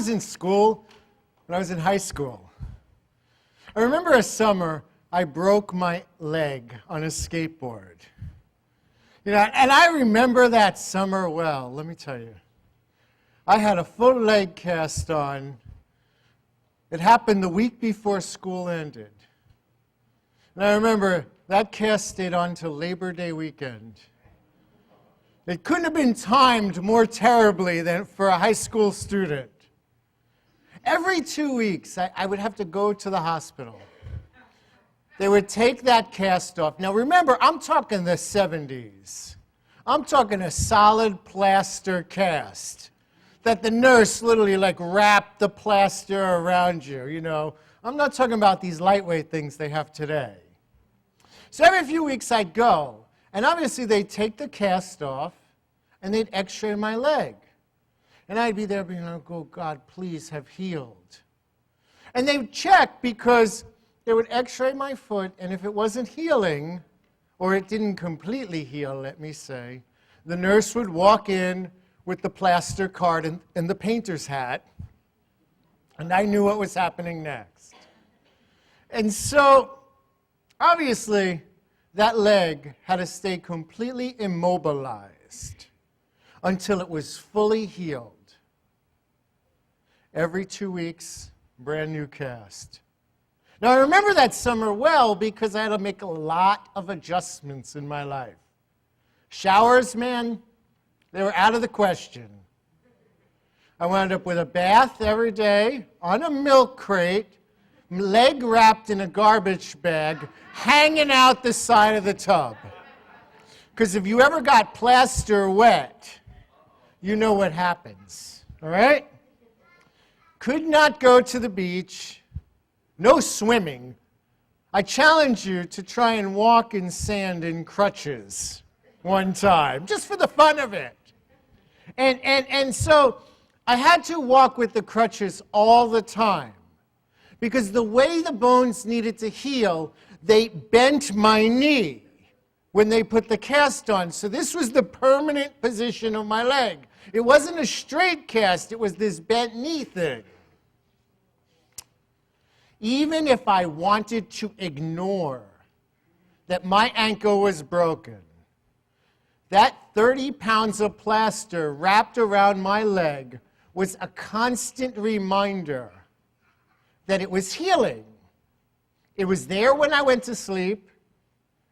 was in school, when I was in high school, I remember a summer I broke my leg on a skateboard. And I remember that summer well, let me tell you. I had a full leg cast on. It happened the week before school ended. And I remember that cast stayed on till Labor Day weekend. It couldn't have been timed more terribly than for a high school student. Every 2 weeks, I would have to go to the hospital. They would take that cast off. Now remember, I'm talking the 70s. I'm talking a solid plaster cast that the nurse literally wrapped the plaster around you, I'm not talking about these lightweight things they have today. So every few weeks I'd go, and obviously they'd take the cast off and they'd x-ray my leg. And I'd be there being like, oh God, please have healed. And they'd check because they would x-ray my foot, and if it wasn't healing, or it didn't completely heal, let me say, the nurse would walk in with the plaster card and the painter's hat, and I knew what was happening next. And so, obviously, that leg had to stay completely immobilized until it was fully healed. Every 2 weeks, brand new cast. Now, I remember that summer well because I had to make a lot of adjustments in my life. Showers, man, they were out of the question. I wound up with a bath every day, on a milk crate, leg wrapped in a garbage bag, hanging out the side of the tub. Because if you ever got plaster wet, you know what happens, all right? Could not go to the beach. No swimming. I challenge you to try and walk in sand in crutches one time, just for the fun of it. And so I had to walk with the crutches all the time because the way the bones needed to heal, they bent my knee when they put the cast on. So this was the permanent position of my leg. It wasn't a straight cast, it was this bent knee thing. Even if I wanted to ignore that my ankle was broken, that 30 pounds of plaster wrapped around my leg was a constant reminder that it was healing. It was there when I went to sleep.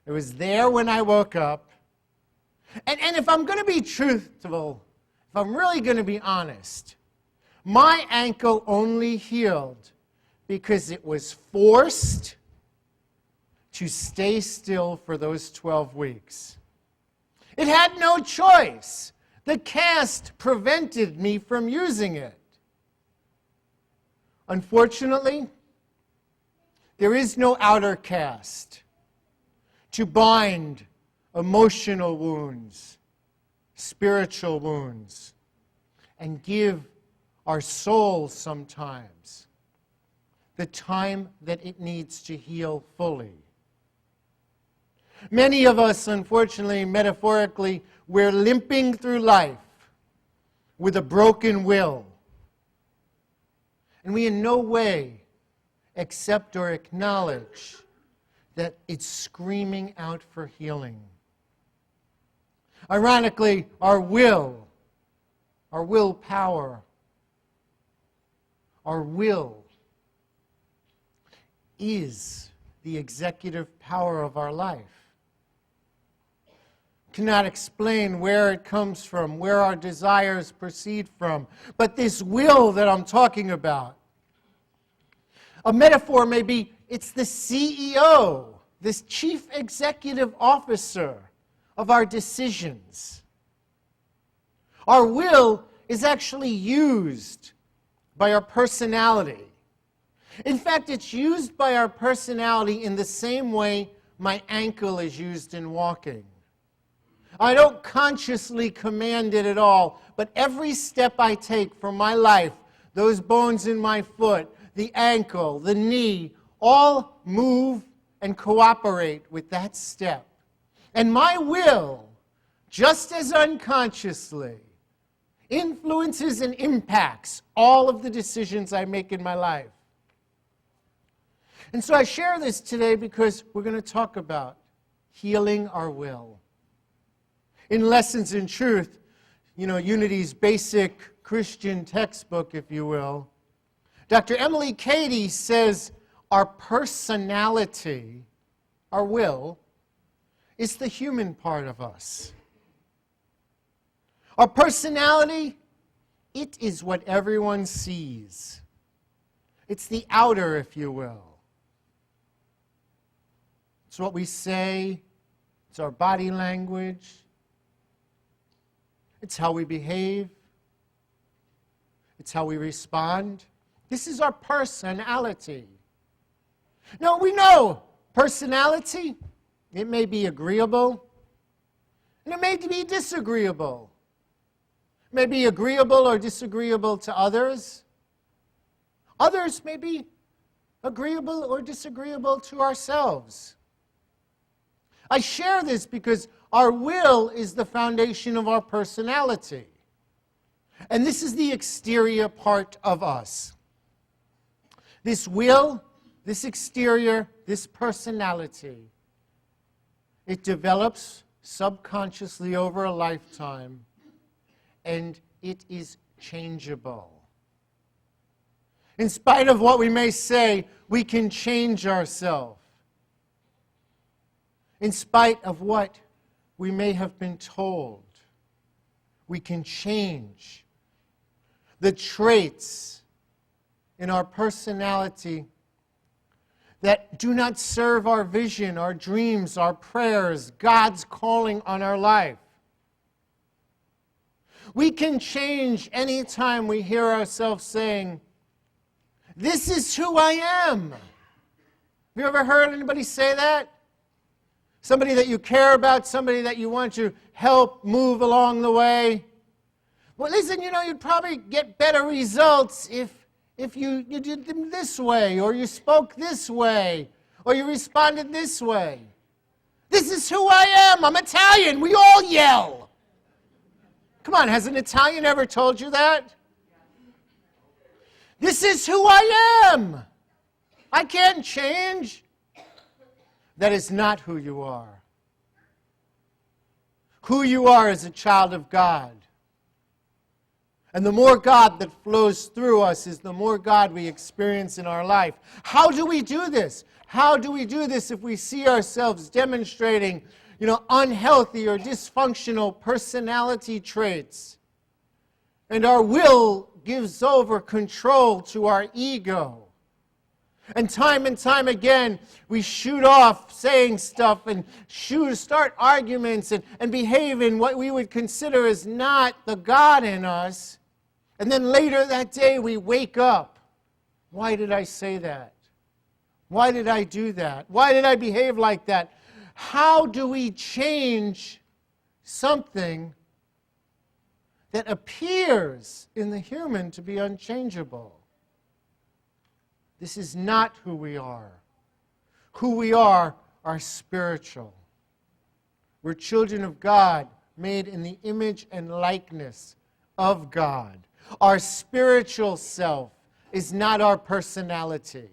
It was there when I woke up. And if I'm going to be truthful, if I'm really going to be honest, my ankle only healed because it was forced to stay still for those 12 weeks. It had no choice. The cast prevented me from using it. Unfortunately, there is no outer cast to bind emotional wounds, spiritual wounds, and give our soul sometimes the time that it needs to heal fully. Many of us, unfortunately, metaphorically, we're limping through life with a broken will. And we in no way accept or acknowledge that it's screaming out for healing. Ironically, our willpower, our will is the executive power of our life. Cannot explain where it comes from, where our desires proceed from, but this will that I'm talking about, a metaphor may be, it's the CEO, this chief executive officer of our decisions. Our will is actually used by our personality. In fact, it's used by our personality in the same way my ankle is used in walking. I don't consciously command it at all, but every step I take for my life, those bones in my foot, the ankle, the knee, all move and cooperate with that step. And my will, just as unconsciously, influences and impacts all of the decisions I make in my life. And so I share this today because we're going to talk about healing our will. In Lessons in Truth, Unity's basic Christian textbook, if you will, Dr. Emily Cady says our personality, our will, is the human part of us. Our personality, it is what everyone sees. It's the outer, if you will. It's what we say. It's our body language. It's how we behave. It's how we respond. This is our personality. Now, we know personality, it may be agreeable, and it may be disagreeable. It may be agreeable or disagreeable to others. Others may be agreeable or disagreeable to ourselves. I share this because our will is the foundation of our personality. And this is the exterior part of us. This will, this exterior, this personality, it develops subconsciously over a lifetime, and it is changeable. In spite of what we may say, we can change ourselves. In spite of what we may have been told, we can change. The traits in our personality that do not serve our vision, our dreams, our prayers, God's calling on our life. We can change anytime we hear ourselves saying, "This is who I am." Have you ever heard anybody say that? Somebody that you care about, somebody that you want to help move along the way. Well, listen, you'd probably get better results if you did them this way, or you spoke this way, or you responded this way. This is who I am. I'm Italian. We all yell. Come on, has an Italian ever told you that? This is who I am. I can't change. That is not who you are. Who you are is a child of God. And the more God that flows through us is the more God we experience in our life. How do we do this? How do we do this if we see ourselves demonstrating, unhealthy or dysfunctional personality traits? And our will gives over control to our ego. And time again, we shoot off saying stuff and start arguments and behave in what we would consider as not the God in us. And then later that day, we wake up. Why did I say that? Why did I do that? Why did I behave like that? How do we change something that appears in the human to be unchangeable? This is not who we are. Who we are spiritual. We're children of God, made in the image and likeness of God. Our spiritual self is not our personality.